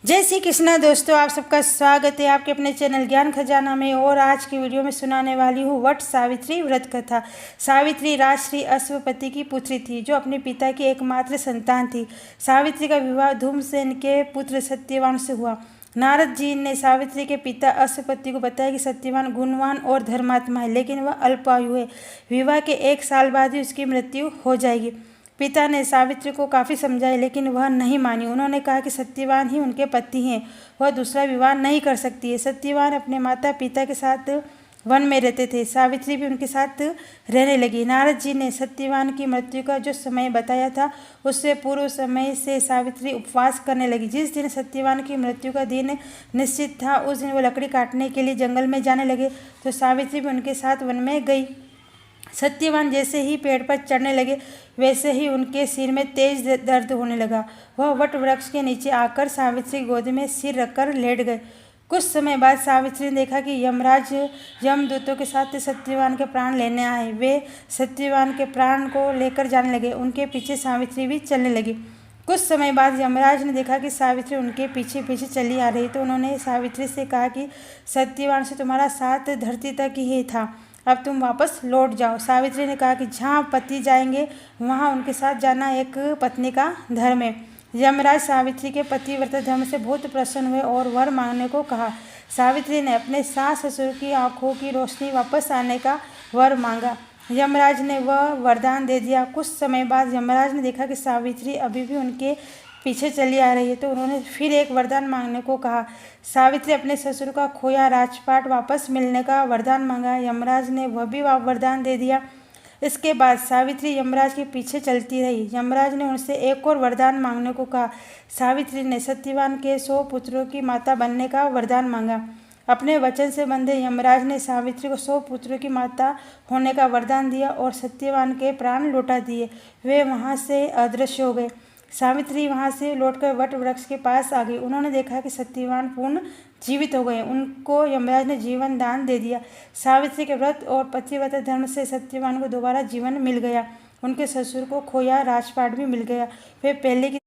जय श्री कृष्णा दोस्तों, आप सबका स्वागत है आपके अपने चैनल ज्ञान खजाना में। और आज की वीडियो में सुनाने वाली हूँ वट सावित्री व्रत कथा। सावित्री राजश्री अश्वपति की पुत्री थी जो अपने पिता की एकमात्र संतान थी। सावित्री का विवाह धूमसेन के पुत्र सत्यवान से हुआ। नारद जी ने सावित्री के पिता अश्वपति को बताया कि सत्यवान गुणवान और धर्मात्मा है, लेकिन वह अल्पायु है। विवाह के 1 साल बाद ही उसकी मृत्यु हो जाएगी। पिता ने सावित्री को काफ़ी समझाया, लेकिन वह नहीं मानी। उन्होंने कहा कि सत्यवान ही उनके पति हैं, वह दूसरा विवाह नहीं कर सकती है। सत्यवान अपने माता पिता के साथ वन में रहते थे। सावित्री भी उनके साथ रहने लगी। नारद जी ने सत्यवान की मृत्यु का जो समय बताया था, उससे पूर्व समय से सावित्री उपवास करने लगी। जिस दिन सत्यवान की मृत्यु का दिन निश्चित था, उस दिन वो लकड़ी काटने के लिए जंगल में जाने लगे, तो सावित्री भी उनके साथ वन में गई। सत्यवान जैसे ही पेड़ पर चढ़ने लगे, वैसे ही उनके सिर में तेज दर्द होने लगा। वह वट वृक्ष के नीचे आकर सावित्री की गोद में सिर रखकर लेट गए। कुछ समय बाद सावित्री ने देखा कि यमराज यमदूतों के साथ सत्यवान के प्राण लेने आए। वे सत्यवान के प्राण को लेकर जाने लगे। उनके पीछे सावित्री भी चलने लगी। कुछ समय बाद यमराज ने देखा कि सावित्री उनके पीछे पीछे चली आ रही, तो उन्होंने सावित्री से कहा कि सत्यवान से तुम्हारा साथ धरती तक ही था, अब तुम वापस लौट जाओ। सावित्री ने कहा कि जहाँ पति जाएंगे वहाँ उनके साथ जाना एक पत्नी का धर्म है। यमराज सावित्री के पतिव्रता धर्म से बहुत प्रसन्न हुए और वर मांगने को कहा। सावित्री ने अपने सास ससुर की आंखों की रोशनी वापस आने का वर मांगा। यमराज ने वह वरदान दे दिया। कुछ समय बाद यमराज ने देखा कि सावित्री अभी भी उनके पीछे चली आ रही है, तो उन्होंने फिर एक वरदान मांगने को कहा। सावित्री अपने ससुर का खोया राजपाट वापस मिलने का वरदान मांगा। यमराज ने वह भी वरदान दे दिया। इसके बाद सावित्री यमराज के पीछे चलती रही। यमराज ने उनसे एक और वरदान मांगने को कहा। सावित्री ने सत्यवान के 100 पुत्रों की माता बनने का वरदान मांगा। अपने वचन से बंधे यमराज ने सावित्री को 100 पुत्रों की माता होने का वरदान दिया और सत्यवान के प्राण लौटा दिए। वे वहाँ से अदृश्य हो गए। सावित्री वहाँ से लौटकर वट वृक्ष के पास आ गई। उन्होंने देखा कि सत्यवान पूर्ण जीवित हो गए। उनको यमराज ने जीवन दान दे दिया। सावित्री के व्रत और पतिव्रता धर्म से सत्यवान को दोबारा जीवन मिल गया। उनके ससुर को खोया राजपाट भी मिल गया। वे पहले की